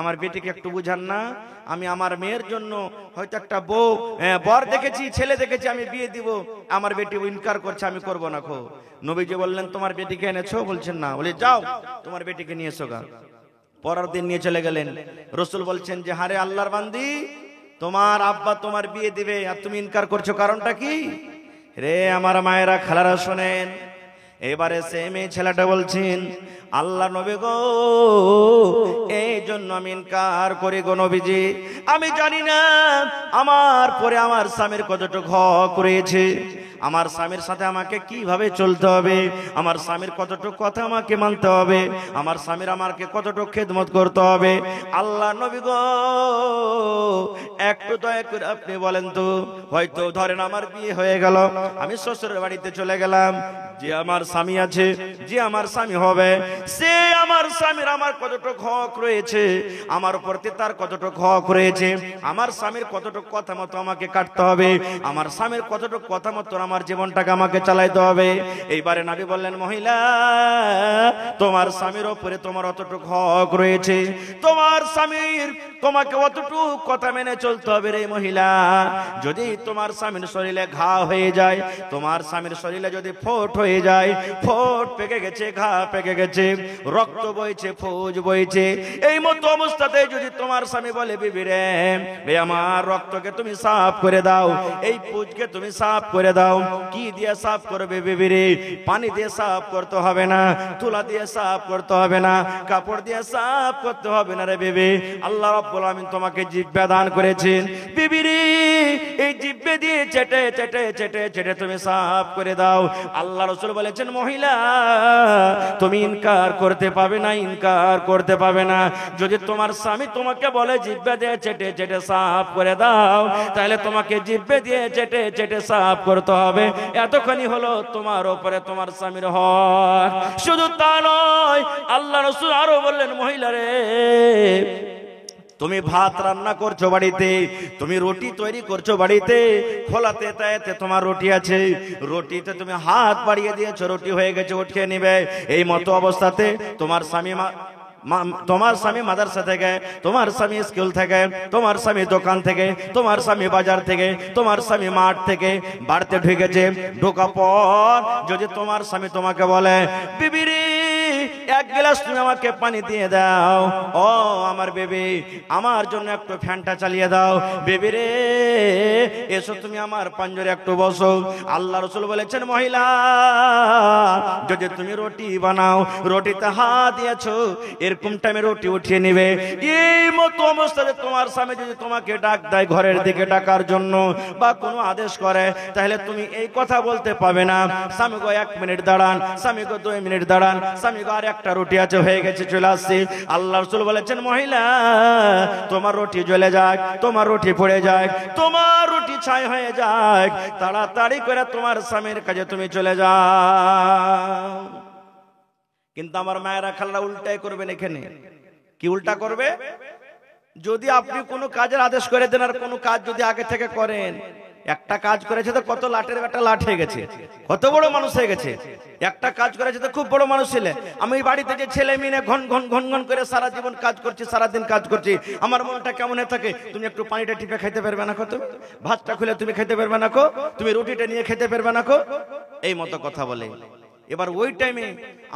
আমার বেটিকে একটু বুঝান না, আমি আমার মেয়ের জন্য হয়তো একটা বর দেখেছি, ছেলে দেখেছি, আমি বিয়ে দিব, আমার বেটি ইনকার করছে, আমি করবো না খো। নবীজি বললেন, তোমার বেটিকে এনেছো? বলছেন না। বলে, যাও তোমার বেটিকে নিয়ে এসো গা। পরের দিন নিয়ে চলে গেলেন। রসুল বলছেন যে, হারে আল্লাহর বান্দি, তোমার আব্বা তোমার বিয়ে দিবে আর তুমি ইনকার করছো, কারণটা কি? রে আমার মায়েরা, খালারা শোনেন। এবারে সে মেয়ে ছেলেটা বলছেন, আল্লাহ নবী গো, এই জন্য আমি ইনকার করি গো নবীজি। আমি জানি না আমার পরে আমার স্বামীর কতটুকু হক রয়েছে, আমার স্বামীর সাথে আমাকে কিভাবে চলতে হবে, আমার স্বামীর কতটুকু কথা আমাকে মানতে হবে, আমার স্বামীর আমাকে কতটুকু খেদমত করতে হবে। আল্লাহ নবী গো একটু দয়া করে আপনি বলেন তো, হয়তো ধরেন আমার বিয়ে হয়ে গেল, আমি শ্বশুরের বাড়িতে চলে গেলাম, যে আমার স্বামী আছে, যে আমার স্বামী হবে, সে আমার স্বামীর আমার কতটুকু হক রয়েছে, আমার প্রতি তার কতটুকু হক রয়েছে, আমার স্বামীর কতটুকু কথা মতো আমাকে কাটতে হবে, আমার স্বামীর কতটুকু কথা মতো আমার জীবনটাকে আমাকে চালাইতে হবে। এইবারে নবী বললেন, মহিলা তোমার স্বামীর উপরে তোমার অতটুকু হক রয়েছে, তোমার স্বামীর তোমাকে অতটুকু কথা মেনে চলতে হবে রে মহিলা। যদি তোমার স্বামীর শরীরে ঘা হয়ে যায়, তোমার স্বামীর শরীরে যদি ফোট হয়ে যায়, ফোট পেকে গেছে, ঘা পেকে গেছে, রক্ত বইছে, ফৌজ বইছে, এই মতো অবস্থাতে যদি তোমার স্বামী বলে, বিবি রে আমার রক্তকে তুমি সাফ করে দাও, এই পুজকে তুমি সাফ করে দাও, কি দিয়ে সাফ করবে বিবি রে? পানি দিয়ে সাফ করতে হবে না, তুলা দিয়ে সাফ করতে হবে না, কাপড় দিয়ে সাফ করতে হবে না রে বিবি। আল্লাহ রাব্বুল আমিন তোমাকে জিহ্বা দান করেছেন, বিবি রে এই জিহ্বা দিয়ে চেটে চেটে চেটে চেটে তুমি সাফ করে দাও। আল্লাহ রাসূল বলেছেন, মহিলা তুমি ইনকার করতে পাবে না, ইনকার করতে পাবে না। যদি তোমার স্বামী তোমাকে বলে জিহ্বা দিয়ে চেটে চেটে সাফ করে দাও, তাহলে তোমাকে জিহ্বা দিয়ে চেটে চেটে সাফ করতে হবে। এতখানি হলো তোমার উপরে তোমার স্বামীর হক। শুধু তা নয়, আল্লাহ রাসূল আরো বললেন, মহিলা রে তুমি ভাত রান্না করছো বাড়িতে, তুমি রুটি তৈরি করছো বাড়িতে, খোলাতে তাইতে তোমার রুটি আছে, রুটিতে তুমি হাত বাড়িয়ে দিয়েছো, রুটি হয়ে গেছে, উঠিয়ে নিবে। এই মতো অবস্থাতে তোমার স্বামী মাদ্রাসা থেকে, তোমার স্বামী স্কুল থেকে, তোমার স্বামী দোকান থেকে, তোমার স্বামী বাজার থেকে, তোমার স্বামী মাঠ থেকে বাড়িতে ঢুকেছে, ঢোকা পর যদি তোমার স্বামী তোমাকে বলে, বিবি রে এক গ্লাস তুমি আমাকে পানি দিয়ে দাও, ও আমার বেবি আমার জন্য একটু ফ্যানটা চালিয়ে দাও, বেবি রে এসো তুমি আমার পাঞ্জরে একটু বসো। আল্লাহ রাসূল বলেছেন, মহিলা যদি তুমি রুটি বানাও, রুটিতে হাত দিয়েছো, এরকম টাইমে রুটি উঠিয়ে নিবে। এই মতো অবস্থাতে তোমার স্বামী যদি তোমাকে ডাক দেয় ঘরের দিকে ডাকার জন্য বা কোনো আদেশ করে, তাহলে তুমি এই কথা বলতে পাবে না, স্বামী গো 1 মিনিট দাঁড়ান, স্বামী গো 2 মিনিট দাঁড়ান, স্বামী গো আর একটা রুটি আছে, হয়ে গেছে, চলে আসছি। আল্লাহ রাসূল বলেছেন, মহিলা তোমার রুটি জ্বলে যাক, তোমার রুটি পড়ে যাক, তোমার রুটি ছাই হয়ে যাক, তাড়াতাড়ি করে তোমার স্বামীর কাছে তুমি চলে যাও। কিন্তু আমার মায়েরা খালরা উল্টাই করবেন। এখানে কি উল্টা করবে? যদি আপনি কোনো কাজের আদেশ করে দেন আর কোনো কাজ যদি আগে থেকে করেন, একটা কাজ করেছে তো কত লাটের বেটা লাট হয়ে গেছে, কত বড় মানুষ হয়ে গেছে, একটা কাজ করেছে তো খুব বড় মানুষ ছিলে। আমি বাড়িতে যে ছেলে মেয়ে ঘন ঘন ঘন ঘন করে সারা জীবন কাজ করছি, সারাদিন কাজ করছি, আমার মনটা কেমন হয়ে থাকে, তুমি একটু পানিটা টিপে খাইতে পারবে না কো, তুমি ভাতটা খুলে তুমি খেতে পারবে না কো, তুমি রুটিটা নিয়ে খেতে পারবে না কো, এই মতো কথা বলে। এবার ওই টাইমে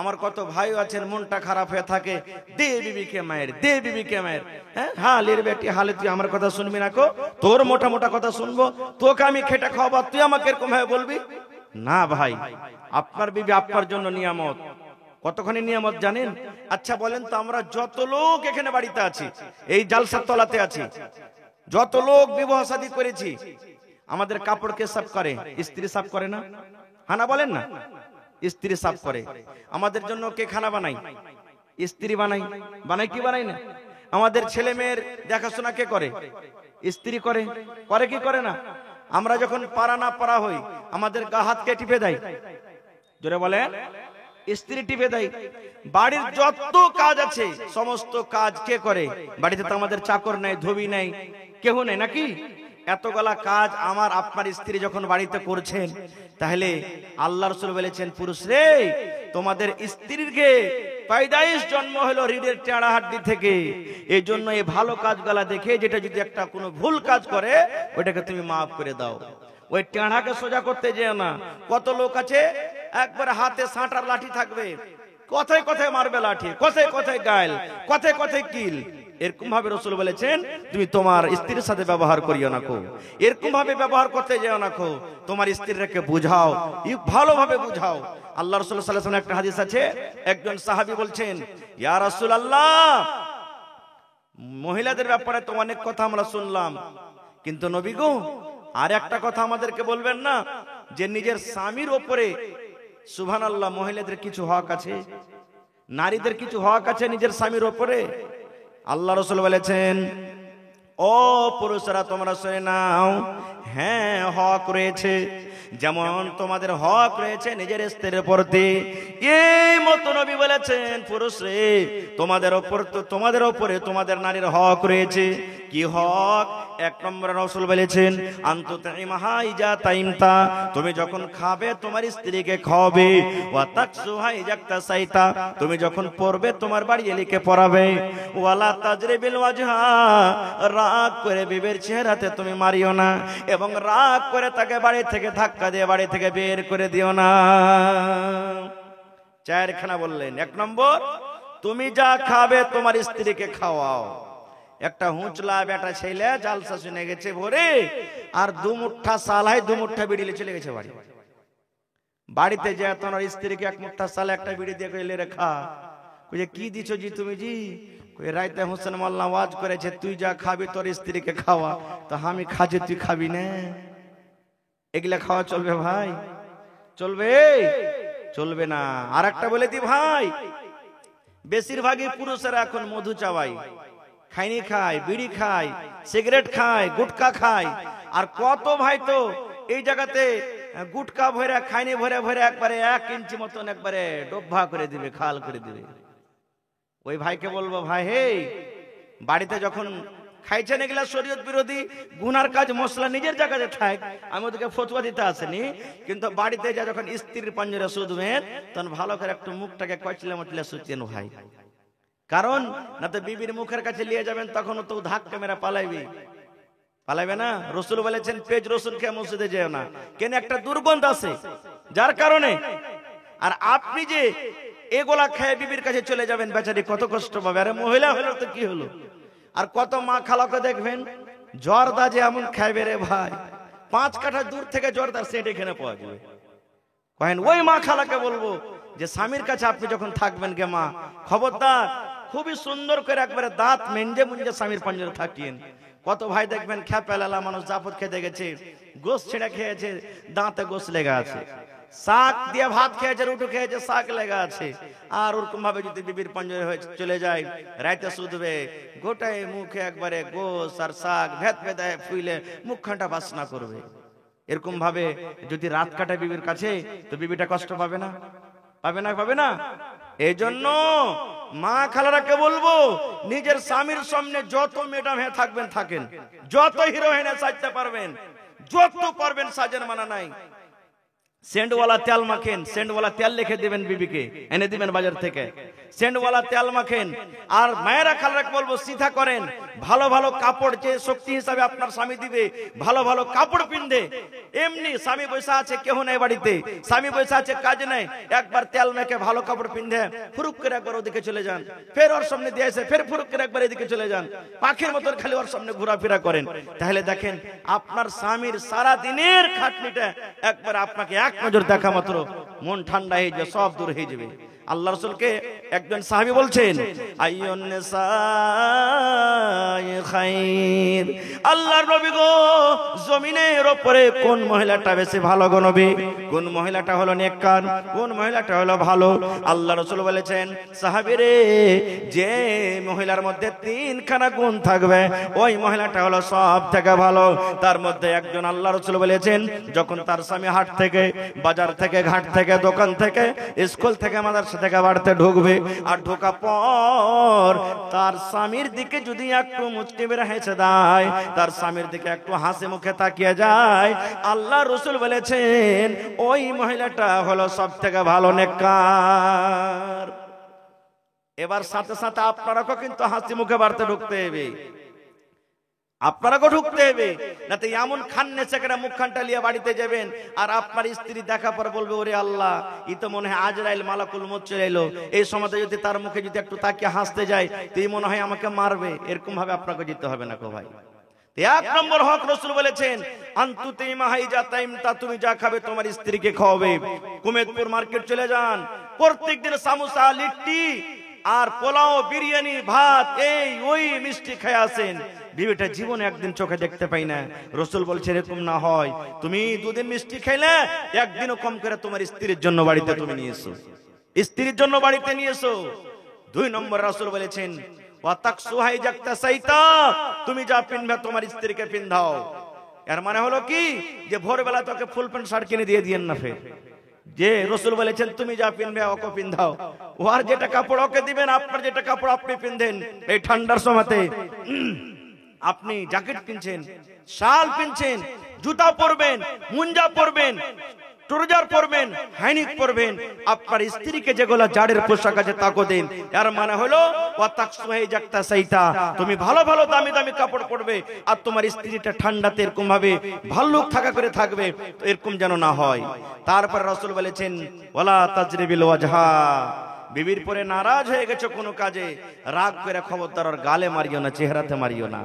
আমার কত ভাই আছেন মনটা খারাপ হয়ে থাকে, দে বিবিকে মায়ের, দে বিবিকে মায়ের, হ্যাঁ হালের বেটি হালে তুই আমার কথা শুনবি না কো, তোর মোটা মোটা কথা শুনবো, তোকে আমি খেটে খাওয়াবো, তুই আমাকে এরকম ভাবে বলবি না। ভাই আপনার বিবি আপনার জন্য নিয়ামত। কতখানি নিয়ামত জানেন? আচ্ছা বলেন তো, আমরা যত লোক এখানে বাড়িতে আছি, এই জালসার তলাতে আছি, যত লোক বিবাহ শাদী করেছি, আমাদের কাপড় কে সাফ করে? স্ত্রী সাফ করে না? হানা বলেন না, স্ত্রী সাফ করে। আমাদের জন্য কে খানা বানাই? স্ত্রী বানাই। বানাই কি বানাই না? আমাদের ছেলে মেয়ের দেখাশোনা কে করে? স্ত্রী করে। করে কি করে না? আমরা যখন পারা না পারা হই, আমাদের গা হাত কে টিপে দেয়? জোরে বলে, স্ত্রী টিপে দেয়। বাড়ির যত কাজ আছে সমস্ত কাজ কে করে? বাড়িতে তো আমাদের চাকর নাই, ধোবি নাই, কেউ নেই নাকি? এতগুলা কাজ আমার আপনার স্ত্রী যখন বাড়িতে করছেন, তাহলে আল্লাহ রাসূল বলেছেন, পুরুষ রে তোমাদের স্ত্রীকে পয়দাইশ জন্ম হলো রিডের টেড়া হাড্ডি থেকে। এই জন্য এই ভালো কাজগুলা দেখে, যেটা যদি একটা কোনো ভুল কাজ করে ওইটাকে তুমি মাফ করে দাও, ওই টেড়াকে সোজা করতে যেও না। কত লোক আছে একবার হাতে সাঁটার লাঠি থাকবে, কথায় কথায় মারবে লাঠি, কথায় কথায় গায়েল, কথায় কথায় কিল। এরকম ভাবে রাসূল বলেছেন, তুমি তোমার স্ত্রীর সাথে ব্যবহার করিও না কো, এরকম ভাবে ব্যবহার করতে যেও না কো। তোমার স্ত্রীকে বুঝাও, ভালোভাবে বুঝাও। আল্লাহ রাসূল সাল্লাল্লাহু আলাইহি ওয়াসাল্লাম একটা হাদিস আছে, একজন সাহাবী বলছেন, ইয়া রাসূলুল্লাহ, মহিলাদের ব্যাপারে তো অনেক কথা আমরা শুনলাম, কিন্তু নবী গো আর একটা কথা আমাদেরকে বলবেন না? যে নিজের স্বামীর ওপরে সুবহানাল্লাহ মহিলাদের কিছু হক আছে, নারীদের কিছু হক আছে নিজের স্বামীর ওপরে। আল্লাহ রাসূল বলেছেন, ও পুরুষরা তোমরা শুনে নাও, হ্যাঁ হক রয়েছে, যেমন তোমাদের হক রয়েছে নিজের স্ত্রীর প্রতি, এই মতো নবী বলেছেন পুরুষ রে তোমাদের উপরে তোমাদের নারীর হক রয়েছে। কি হক? এক নম্বরে রাসূল বলেছেন, আনতুতাইমাহা ইজা তাইমতা, তুমি যখন খাবে তোমার স্ত্রীকে খাওয়াবে, ওয়া তাকসুহা ইজাক্তা সাইতা, তুমি যখন পড়বে তোমার বাড়ি এলিকে পড়াবে, ওয়ালা তাজরিবিল ওয়াজহা, রাগ করে বিবির চেহারাতে তুমি মারিও না, এবং রাগ করে তাকে বাড়ি থেকে ধাক্কা দিয়ে বাড়ি থেকে বের করে দিও না। চারখানা বললেন। এক নম্বর, তুমি যা খাবে তোমার স্ত্রীকে খাওয়াও। একটা হুঁচলা বেটা ছেলে জালসা শুনে গেছে ভোরে, আর দুমুঠা সালাই দুমুঠা বিড়ি চলে গেছে বাড়ি। বাড়িতে যে তোমার স্ত্রীকে এক মুঠা সালে একটা বিড়ি দিয়ে কইলে রেখা, কইছে কি দিছো জি তুমি জি? কই রাইতে হোসেন মোল্লা ওয়াজ করেছে তুই যা খাবি তোর স্ত্রীকে খাওয়া, তো আমি খাজে তুই খাবি না। এগুলা খাওয়া চলবে ভাই? চলবে? চলবে না। আর একটা বলে দি ভাই, বেশিরভাগই পুরুষেরা এখন মধু চাবাই, খাইনি খায়, বিড়ি খায়, সিগারেট খায়, গুটকা খায়। আর কত ভাই তো এই জায়গাতে গুটকা ভরে খাইনি ভরে ভরে একবারে 1 ইঞ্চি মতন একবারে ডোভা করে দিবে, খাল করে দিবে। ওই ভাইকে বলবো, ভাই হে, বাড়িতে যখন খাইছেন এগুলা শরীয়ত বিরোধী গুনার কাজ, মশলা নিজের জায়গাতে থাক, আমি ওদেরকে ফতোয়া দিতে আসেনি, কিন্তু বাড়িতে যা যখন স্ত্রীর পাঞ্জরে শুধবেন তখন ভালো করে একটু মুখটাকে কচলে মচলে শুচেন ভাই। কারণ না তো বিবির মুখের কাছে নিয়ে যাবেন, তখন তো ধাক্কা মেরা পালাইবে না। রসুল বলেছেন পেঁয়াজ রসুন খেয়ে মসজিদে যেও না, কেন একটা দুর্গন্ধ আছে যার কারণে। আর আপনি যে এগুলা খেয়ে বিবির কাছে চলে যাবেন, বেচারি কত কষ্ট পাবে। আরে মহিলা হলো তো কি হলো? আর কত মা খালাকে দেখবেন জর্দা যে এমন খাইবে রে ভাই, 5 কাঠা দূর থেকে জর্দার সেট এখানে পাওয়া যাবে। কহেন ওই মা খালাকে বলবো যে স্বামীর কাছে আপনি যখন থাকবেন গে মা, খবরদার খুবই সুন্দর করে একবারে দাঁত মেঞ্জে মুঞ্জে স্বামীর পাঞ্জরে থাকিয়েন। কত ভাই দেখবেন খেপেলালা মানুষ জাফর খেতে গেছে, গোস ছেড়ে খেয়েছে, দাঁতে গোস লেগে আছে, শাক দিয়ে ভাত খেয়েছে, রুটি খেয়েছে, শাক লেগে আছে। আর ওরকম ভাবে যদি বিবির পাঞ্জরে হয়ে চলে যায়, রাইতে শুধবে গোটাই মুখে একবারে গোস আর শাক ভেদ ভেদায় ফুইলে মুখখানটা বাসনা করবে। এরকম ভাবে যদি রাত কাটে বিবির কাছে, তো বিবিটা কষ্ট পাবে না? পাবে না? এই জন্য মা খালারাকে বলবো, নিজের স্বামীর সামনে যত ম্যাডাম হয়ে থাকবেন থাকেন, যত হিরোইনে সাজতে পারবেন, যত পারবেন সাজেন, মানা নাই। সেন্টওয়ালা তেল মাখেন, সেন্টওয়ালা তেল লিখে দিবেন, বিবিকে এনে দিবেন বাজার থেকে, সেন্টওয়ালা তেল মাখেন। আর মায়েরা খালারাকে বলবো সিধা করেন, ভালো ভালো কাপড় যে শক্তি হিসাবে আপনার স্বামী দিবে, ভালো ভালো কাপড় পিনদে। এমনি স্বামী বৈশা আছে, কেউ নাই বাড়িতে, স্বামী বৈশা আছে, কাজ নাই, একবার তেল মেখে ভালো কাপড় পিনদে, ফুরুক করে একবার ওদিকে চলে যান, ফের ওর সামনে দিয়ে এসে ফের ফুরুক করে একবার এদিকে চলে যান, পাখির মতন খালি ওর সামনে ঘোরাফেরা করেন। তাহলে দেখেন আপনার স্বামীর সারা দিনের খাটনিটা একবার আপনাকে এক নজর দেখা মাত্র মন ঠান্ডা হয়ে যাবে, সব দূর হয়ে যাবে। আল্লাহ রাসূলকে একজন সাহাবী বলছেন, আইয়ুন নিসাই খায়র, আল্লাহর নবী গো জমিনের উপরে কোন মহিলাটা বেশি ভালো গো নবী? কোন মহিলাটা হলো নেককার, কোন মহিলাটা হলো ভালো? আল্লাহ রাসূল বলেছেন, সাহাবী রে, যে মহিলার মধ্যে 3খানা গুণ থাকবে ওই মহিলাটা হলো সব থেকে ভালো। তার মধ্যে একজন আল্লাহ রাসূল বলেছেন, যখন তার স্বামী হাট থেকে, বাজার থেকে, ঘাট থেকে, দোকান থেকে, স্কুল থেকে, মাদ্রাসা থেকে বাড়িতে ঢুকবে, আর ঢোকা পর তার স্বামীর দিকে যদি একটু মুচকি মেরে হেসে দেয়, তার স্বামীর দিকে একটু হাসি মুখে তাকিয়ে যায়, আল্লাহ রাসূল বলেছেন ওই মহিলাটা হলো সব থেকে ভালো নেককার। এবার সাথে সাথে আপনারাও কিন্তু হাসি মুখে বাড়িতে ঢুকতে হবে, আপনারাও ঢুকতে হবে, না তো এমন খান্নে সেখানে মুখখানটা লিয়ে বাড়িতে যাবেন, আর আপনার স্ত্রী দেখা পর বলবে, ওরে আল্লাহ, ই তো মনে হয় আজরাইল মালাকুল মউত চলে এলো। এই সময়তে যদি তার মুখে যদি একটু তাকিয়ে হাসতে যায়, তো এই মনে হয় আমাকে মারবে। এরকম ভাবে আপনাকে যেতে হবে না গো ভাই। 1 নম্বর হক রাসূল বলেছেন, আনতুতিমা হাইজা তাইমতা, তুমি যা খাবে তোমার স্ত্রীকে খাওয়াবে। কুমেদপুর মার্কেট চলে যান, প্রত্যেকদিন সামোসা, লিট্টি আর পোলাও, বিরিয়ানি, ভাত, এই ওই মিষ্টি খেয়ে আসেন। বিবিটা জীবনে একদিন চোখে দেখতে পাই না। রাসূল বলছে এরকম না হয়, তুমি দুদিন মিষ্টি খাইলে একদিনও কম করে তোমার স্ত্রীর জন্য বাড়িতে তুমি নিয়ে এসো, স্ত্রীর জন্য বাড়িতে নিয়ে এসো। 2 নম্বর রাসূল বলেছেন ওয়াতাকসুহাই জাকতাসাইতা, তুমি যা পিনবে তোমার স্ত্রীকে পিন্ধাও। এর মানে হলো কি যে ভোরবেলা তোকে ফুল প্যান্ট শার্ট কিনে দিয়ে দিয়েন না, ফের যে রাসূল বলেছেন তুমি যা পিনবে ওকে পিন্ধাও, ওর যেটা কাপড় ওকে দিবেন, আপনার যেটা কাপড় আপনি পিনদেন। এই ঠান্ডার সময়তে আপনি জ্যাকেট কিনছেন, শাল কিনছেন, জুতা পরবেন, মুঞ্জা পরবেন, ট্রাউজার পরবেন, হাইনিক পরবেন, আপনার স্ত্রীকে যেগুলো জাড়ের পোশাক আছে তাকে দেন। এর মানে হলো ওয়াতাকসুহাই জাকতাসাইতা, তুমি ভালো ভালো দামি দামি কাপড় পরবে, আর তোমার স্ত্রীটা ঠান্ডাতে এরকম ভাবে ভাল্লুক থাকা করে থাকবে, এরকম যেন না হয়। তারপর রাসূল বলেছেন ওয়ালা তাজরিবিল ওয়াজহা, বিবির পরে নারাজ হয়ে গেছে কোনো কাজে, রাগ করে খবরদার ওর গালে মারিও না, চেহারাতে মারিও না।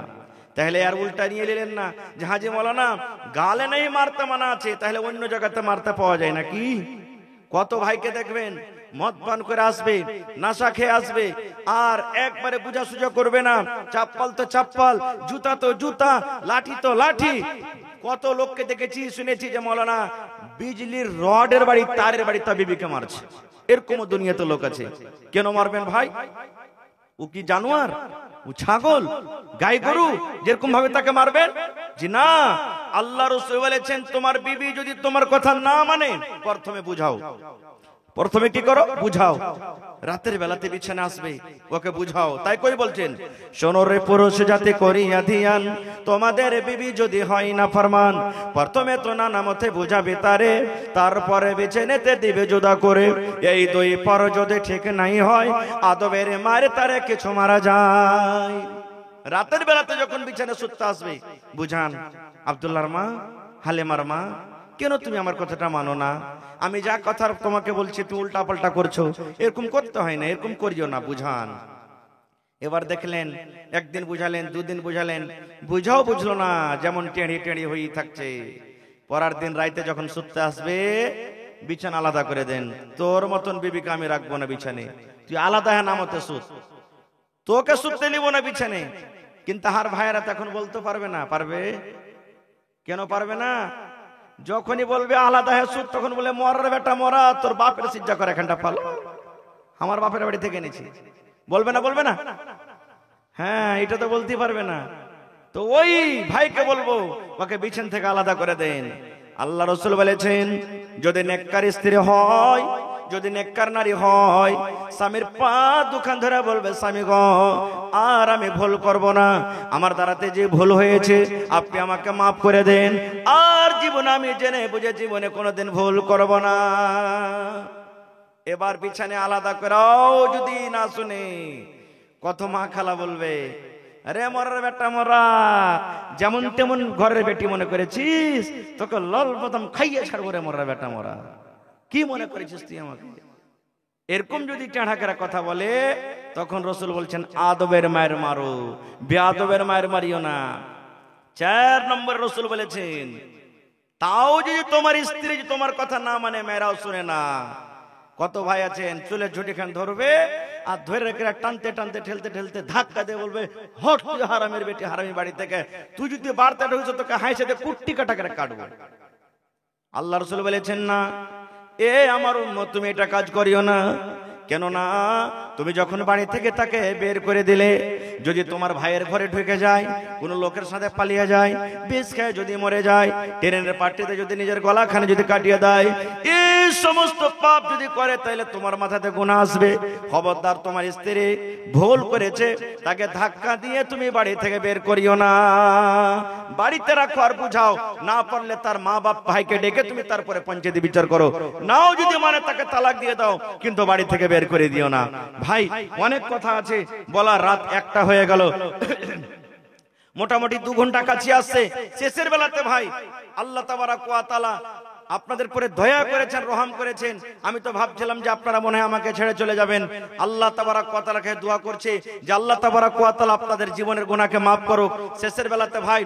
তাহলে আর উল্টা নিয়ে নিলেন না যে হাজি মৌলানা গালে নেই মারতে মানা আছে, তাহলে অন্য জায়গাতে মারতে পাওয়া যায় নাকি? কত ভাইকে দেখবেন মদ পান করে আসবে, নাশা খেয়ে আসবে, আর একবারে বুঝা সুঝা করবে না, চাপ্পাল তো চাপ্পাল, জুতা তো জুতা, লাঠি তো লাঠি। কত লোককে দেখেছি শুনেছি যে মৌলানা বিজলির রডের বাড়ি তারের বাড়ি তা বিবিকে মারছে, এরকমও দুনিয়াতে লোক আছে। কেন মারবেন ভাই? ও কি জানোয়ার? ও ছাগল, গাই গরু, যেরকম ভাবে তাকে মারবেন? জি না, আল্লাহ রাসূল বলেছেন তোমার বিবি যদি তোমার কথা না মানে প্রথমে বুঝাও। প্রথমে কি করো? বুঝাও। রাতের বেলাতে বিছানা আসবে, ওকে বুঝাও। তাই কই বলছেন শোনো রে পুরুষ জাতি করিয়া ধিয়ান, তোমাদের বিবি যদি হয় না ফরমান, প্রথমে তো নানা মতে বুঝাবে তারে, তারপরে বিছানাতে দিবে জুদা করে। এই দুই পর যদি ঠিক নাই হয়, আদবের মারে তারে কিছু মারা যায়। রাতের বেলাতে যখন বিছানা শুতে আসবে বুঝান, আব্দুল্লাহর মা, হালেমার মা, কেন তুমি আমার কথাটা মানো না? আমি যা কথা তোমাকে বলছি তুমি উল্টা পাল্টা করছো, এরকম করতে হয় না, এরকম করিও না, বুঝান। এবার দেখলেন একদিন বুঝালেন, দুদিন বুঝালেন, বুঝাও বুঝলো না, যেমন টেঁড়ি টেঁড়ি হয়েই থাকছে। পরের দিন রাইতে যখন শুতে আসবে বিছানা আলাদা করে দেন। তোর মতন বিবিকে আমি রাখবো না বিছানে, তুই আলাদা হ্যাঁ নামতে শুত, তোকে শুতে নিব না বিছানে। কিন্তু হার ভাইয়েরা তখন বলতে পারবে না। পারবে? কেন পারবে না? যখনই বলবে আলাদা হ্যাঁ সুদ, তখন বলে মরার বেটা মরা, তোর বাপের সিজ্জা করে এখানটা পালো, আমার বাপের বাড়ি থেকে এনেছি। বলবে না? বলবে না? হ্যাঁ, এটা তো বলতেই পারবে না। তো ওই ভাইকে বলবো ওকে বিছান থেকে আলাদা করে দেন। আল্লাহ রাসূল বলেছেন যদি নেককার স্ত্রী হয়, যদি নেককার নারী হয়, স্বামীর পা দুখান ধরে বলবে স্বামী গো আর আমি ভুল করব না, আমার দ্বারাতে যে ভুল হয়েছে আপনি আমাকে মাফ করে দেন, আর জীবনে আমি জেনে বুঝে জীবনে কোনোদিন ভুল করব না। এবার বিছানে আলাদা করাও যদি না শুনে, কত মা খালা বলবে আরে মরার বেটা মরা, যেমন তেমন ঘরের বেটি মনে করেছিস, তোকে লল বদম খাইয়ে ছাড়বো রে মরার বেটা মরা, কি মনে করেছিস তুই আমাকে? এরকম যদি টেঁড়াকেরা কথা বলে, তখন রাসূল বলছেন আদবের মায়ের মারো, বেয়াদবের মায়ের মারিও না। 4 নম্বর রাসূল বলেছেন তাও যদি তোমার স্ত্রী তোমার কথা না মানে, মেয়েরাও শুনে না। কত ভাই আছেন চুলে ঝুটি খান ধরবে, আর ধরে রেখে টানতে টানতে ঠেলতে ঠেলতে ধাক্কা দিয়ে বলবে হট তুই হারামের বেটি, হারামি বাড়ি থেকে, তুই যদি বাড়তে ঢুকছো তোকে হাইসে কুট্টি কাটা করে কাটবো। আল্লাহ রাসূল বলেছেন না, এ আমার উম্মত তুমি এটা কাজ করিও না। কেন না? তুমি যখন বাড়ি থেকে তাকে বের করে দিলে, যদি তোমার ভাইয়ের ঘরে ঢুকে যায়, কোন লোকের সাথে পালিয়ে যায়, বিষ খেয়ে যদি মরে যায়, ট্রেনের পাটিতে যদি নিজের গলাখানে যদি কাটিয়ে দেয়, এই সমস্ত পাপ যদি করে, তাহলে তোমার মাথাতে গুনাহ আসবে। খবরদার, তোমার স্ত্রী ভুল করেছে, তাকে ধাক্কা দিয়ে তুমি বাড়ি থেকে বের করিও না, বাড়িতে রাখো আর বুঝাও। না পারলে তার মা বাপ ভাইকে ডেকে তুমি তারপরে পঞ্চায়েতে বিচার করো। নাও যদি মানে তাকে তালাক দিয়ে দাও, কিন্তু বাড়ি থেকে বের করে দিও না। ভাই অনেক কথা আছে বলা, রাত 1টা হয়ে গেল, মোটামুটি 2 ঘন্টা কাছে আসছে। শেষের বেলাতে ভাই আল্লাহ তাবারাক ওয়া তাআলা আপনাদের পরে দয়া করেছেন, রহম করেছেন। আমি তো ভাবছিলাম যে আপনারা মনে হয় আমাকে ছেড়ে চলে যাবেন। আল্লাহ তাবারাক ওয়া তাআলাকে দোয়া করছি যে আল্লাহ তাবারাক ওয়া তাআলা আপনাদের জীবনের গুনাহকে মাফ করুক। শেষের বেলাতে ভাই